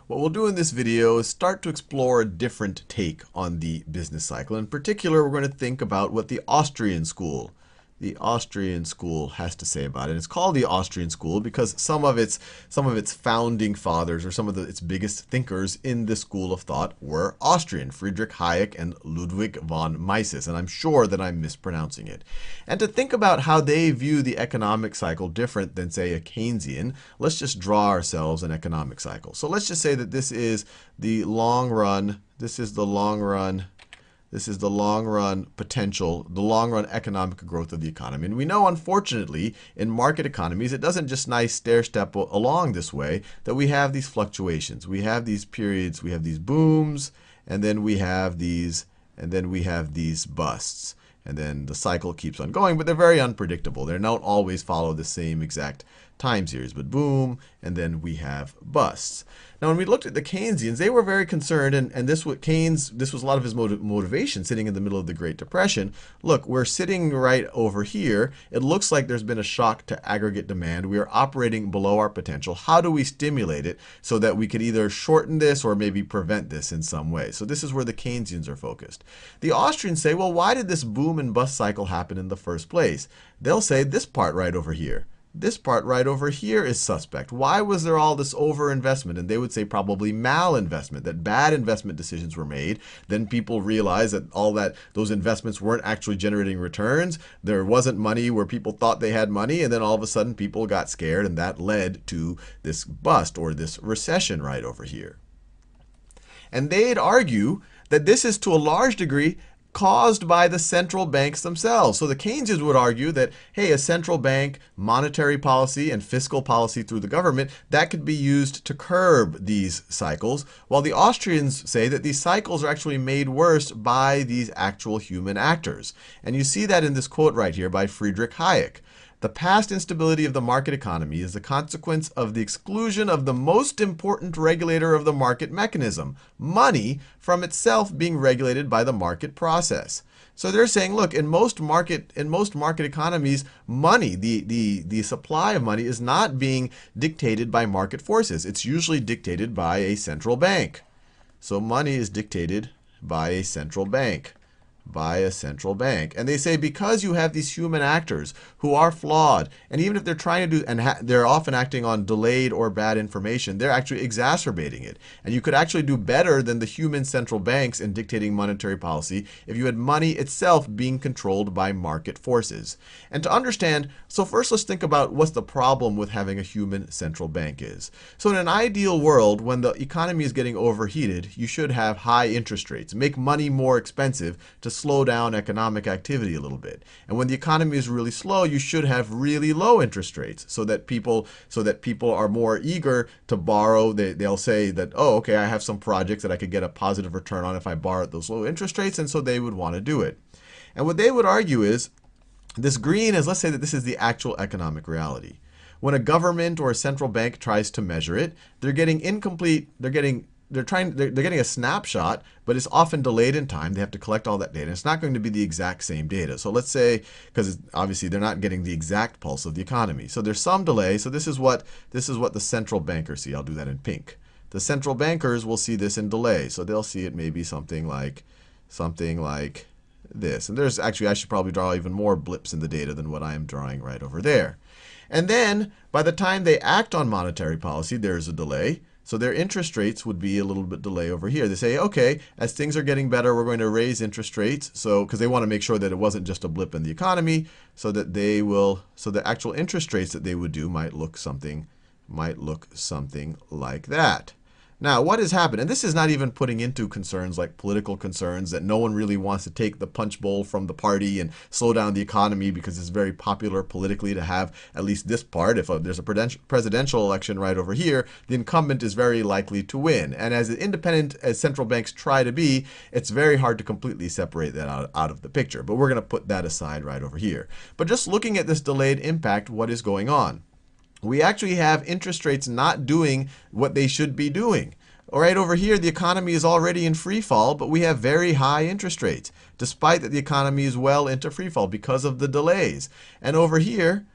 What we'll do in this video is start to explore a different take on the business cycle. In particular, we're going to think about what the Austrian school has to say about it. It's called the Austrian school because some of its founding fathers or some of its biggest thinkers in this school of thought were Austrian, Friedrich Hayek and Ludwig von Mises, and I'm sure that I'm mispronouncing it. And to think about how they view the economic cycle different than, say, a Keynesian, let's just draw ourselves an economic cycle. So let's just say that this is the long run, potential, the long run economic growth of the economy. And we know, unfortunately, in market economies, it doesn't just nice stair step along this way, that we have these fluctuations. We have these periods, we have these booms, and then we have these busts. And then the cycle keeps on going, but they're very unpredictable. They don't always follow the same exact time series, but boom, and then we have busts. Now, when we looked at the Keynesians, they were very concerned, and this was a lot of his motivation sitting in the middle of the Great Depression. Look, we're sitting right over here. It looks like there's been a shock to aggregate demand. We are operating below our potential. How do we stimulate it so that we could either shorten this or maybe prevent this in some way? So this is where the Keynesians are focused. The Austrians say, well, why did this boom and bust cycle happen in the first place? They'll say this part right over here. This part right over here is suspect. Why was there all this overinvestment? And they would say probably malinvestment, that bad investment decisions were made. Then people realized that those investments weren't actually generating returns. There wasn't money where people thought they had money, and then all of a sudden people got scared, and that led to this bust or this recession right over here. And they'd argue that this is to a large degree caused by the central banks themselves. So the Keynesians would argue that, hey, a central bank, monetary policy, and fiscal policy through the government, that could be used to curb these cycles, while the Austrians say that these cycles are actually made worse by these actual human actors. And you see that in this quote right here by Friedrich Hayek. The past instability of the market economy is the consequence of the exclusion of the most important regulator of the market mechanism, money, from itself being regulated by the market process. So they're saying, look, in most market economies, money, the supply of money is not being dictated by market forces. It's usually dictated by a central bank. So money is dictated by a central bank. And they say because you have these human actors who are flawed, and even if they're trying to do, and they're often acting on delayed or bad information, they're actually exacerbating it. And you could actually do better than the human central banks in dictating monetary policy if you had money itself being controlled by market forces. And to understand, so first let's think about what's the problem with having a human central bank is. So in an ideal world, when the economy is getting overheated, you should have high interest rates, make money more expensive to slow down economic activity a little bit. And when the economy is really slow, you should have really low interest rates so that people are more eager to borrow. They'll say that, oh, okay, I have some projects that I could get a positive return on if I borrow at those low interest rates, and so they would want to do it. And what they would argue is this green is, let's say that this is the actual economic reality. When a government or a central bank tries to measure it, they're getting a snapshot, but it's often delayed in time. They have to collect all that data. It's not going to be the exact same data. So let's say, because obviously they're not getting the exact pulse of the economy. So there's some delay. So this is what the central bankers see. I'll do that in pink. The central bankers will see this in delay. So they'll see it maybe something like this. And there's actually, I should probably draw even more blips in the data than what I am drawing right over there. And then by the time they act on monetary policy, there's a delay. So their interest rates would be a little bit delay over here. They say, okay, as things are getting better, we're going to raise interest rates. So because they want to make sure that it wasn't just a blip in the economy, so that the actual interest rates that they would do might look something like that. Now, what has happened? And this is not even putting into concerns like political concerns that no one really wants to take the punch bowl from the party and slow down the economy because it's very popular politically to have at least this part. If there's a presidential election right over here, the incumbent is very likely to win. And as independent as central banks try to be, it's very hard to completely separate that out of the picture. But we're going to put that aside right over here. But just looking at this delayed impact, what is going on? We actually have interest rates not doing what they should be doing. All right, over here, the economy is already in free fall, but we have very high interest rates, despite that the economy is well into free fall because of the delays. And over here,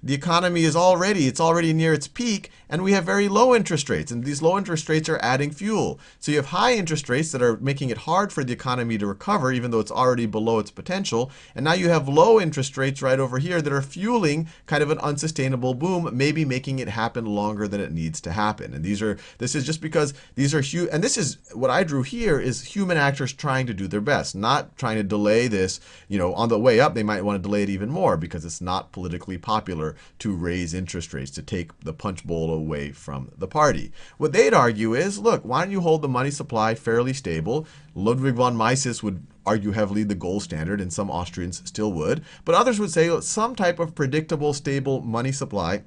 the economy is already near its peak, and we have very low interest rates, and these low interest rates are adding fuel. So you have high interest rates that are making it hard for the economy to recover, even though it's already below its potential. And now you have low interest rates right over here that are fueling kind of an unsustainable boom, maybe making it happen longer than it needs to happen. And this is just because these are huge, and this is what I drew here is human actors trying to do their best, not trying to delay this. On the way up, they might want to delay it even more because it's not politically popular to raise interest rates, to take the punch bowl away from the party. What they'd argue is, look, why don't you hold the money supply fairly stable? Ludwig von Mises would argue heavily the gold standard, and some Austrians still would. But others would say some type of predictable, stable money supply.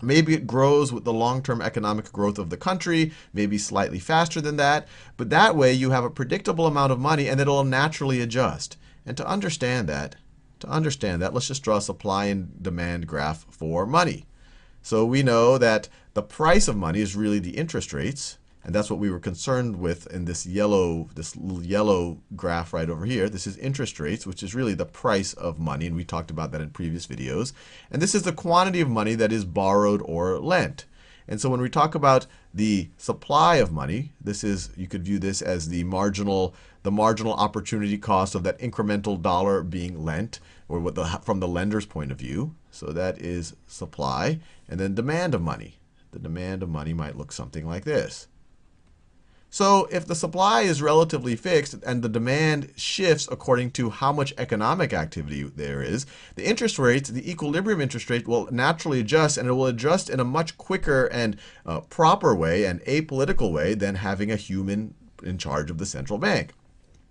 Maybe it grows with the long-term economic growth of the country, maybe slightly faster than that. But that way you have a predictable amount of money and it'll naturally adjust. And to understand that, let's just draw a supply and demand graph for money. So we know that the price of money is really the interest rates. And that's what we were concerned with in this little yellow graph right over here. This is interest rates, which is really the price of money. And we talked about that in previous videos. And this is the quantity of money that is borrowed or lent. And so when we talk about the supply of money, you could view this as the marginal opportunity cost of that incremental dollar being lent, or from the lender's point of view. So that is supply. And then demand of money. The demand of money might look something like this. So if the supply is relatively fixed and the demand shifts according to how much economic activity there is, the interest rates, the equilibrium interest rate, will naturally adjust, and it will adjust in a much quicker and proper way and apolitical way than having a human in charge of the central bank.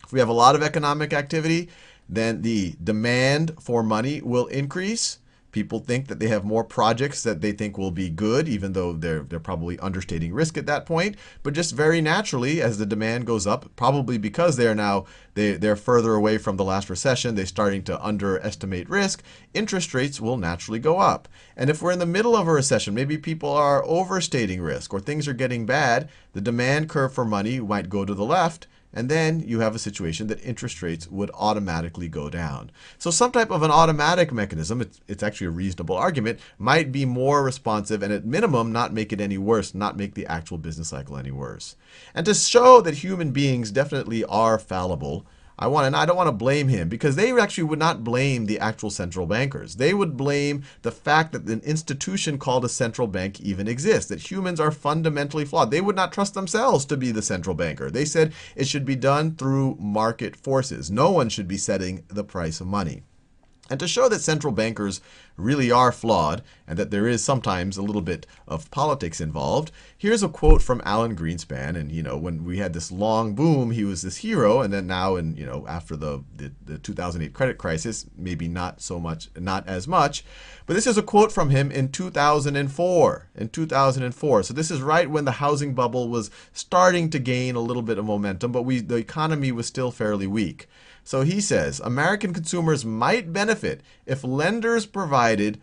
If we have a lot of economic activity, then the demand for money will increase. People think that they have more projects that they think will be good, even though they're probably understating risk at that point. But just very naturally, as the demand goes up, probably because they're further away from the last recession, they're starting to underestimate risk, interest rates will naturally go up. And if we're in the middle of a recession, maybe people are overstating risk or things are getting bad, the demand curve for money might go to the left. And then you have a situation that interest rates would automatically go down. So some type of an automatic mechanism, it's actually a reasonable argument, might be more responsive and at minimum not make it any worse, not make the actual business cycle any worse. And to show that human beings definitely are fallible, I don't want to blame him, because they actually would not blame the actual central bankers. They would blame the fact that an institution called a central bank even exists, that humans are fundamentally flawed. They would not trust themselves to be the central banker. They said it should be done through market forces. No one should be setting the price of money. And to show that central bankers really are flawed and that there is sometimes a little bit of politics involved, here's a quote from Alan Greenspan. And when we had this long boom, he was this hero, and then now, after the 2008 credit crisis, maybe not as much. But this is a quote from him in 2004. So this is right when the housing bubble was starting to gain a little bit of momentum, but the economy was still fairly weak. So he says, American consumers might benefit if lenders provided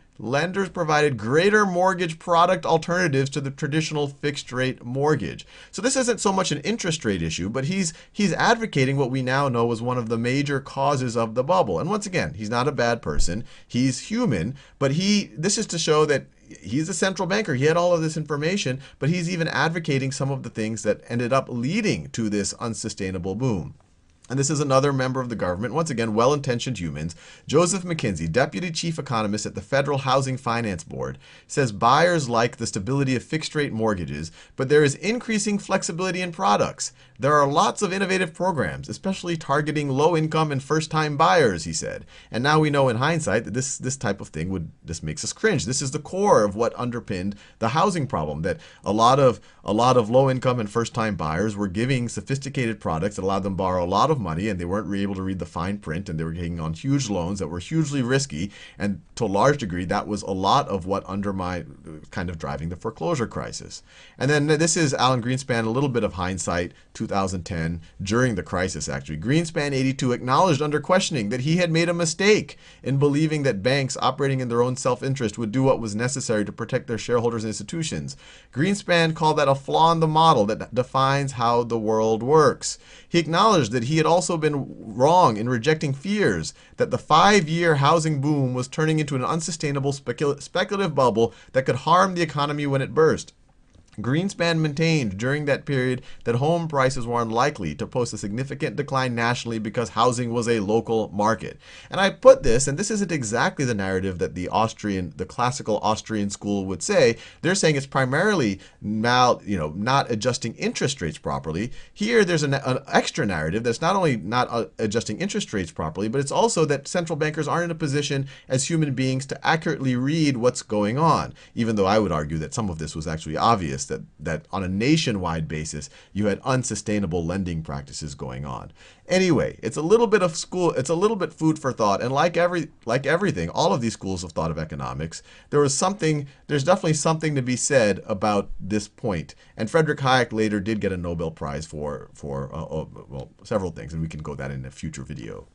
greater mortgage product alternatives to the traditional fixed rate mortgage. So this isn't so much an interest rate issue, but he's advocating what we now know was one of the major causes of the bubble. And once again, he's not a bad person. He's human, but this is to show that he's a central banker. He had all of this information, but he's even advocating some of the things that ended up leading to this unsustainable boom. And this is another member of the government, once again, well-intentioned humans. Joseph McKinsey, Deputy Chief Economist at the Federal Housing Finance Board, says buyers like the stability of fixed-rate mortgages, but there is increasing flexibility in products. There are lots of innovative programs, especially targeting low-income and first-time buyers, he said. And now we know in hindsight that this type of thing this makes us cringe. This is the core of what underpinned the housing problem, that a lot of low-income and first-time buyers were giving sophisticated products that allowed them to borrow a lot of money, and they weren't able to read the fine print, and they were taking on huge loans that were hugely risky, and to a large degree that was a lot of what undermined kind of driving the foreclosure crisis. And then this is Alan Greenspan, a little bit of hindsight, 2010, during the crisis actually. Greenspan 82 acknowledged under questioning that he had made a mistake in believing that banks operating in their own self-interest would do what was necessary to protect their shareholders and institutions. Greenspan called that a flaw in the model that defines how the world works. He acknowledged that he had had also been wrong in rejecting fears that the 5-year housing boom was turning into an unsustainable speculative bubble that could harm the economy when it burst. Greenspan maintained during that period that home prices were unlikely to post a significant decline nationally because housing was a local market. And I put this, and this isn't exactly the narrative that the classical Austrian school would say. They're saying it's primarily now, not adjusting interest rates properly. Here, there's an extra narrative that's not only not adjusting interest rates properly, but it's also that central bankers aren't in a position as human beings to accurately read what's going on, even though I would argue that some of this was actually obvious. That on a nationwide basis, you had unsustainable lending practices going on. Anyway, it's a little bit food for thought. And like everything, all of these schools of thought of economics, there's definitely something to be said about this point. And Friedrich Hayek later did get a Nobel Prize for several things, and we can go that in a future video.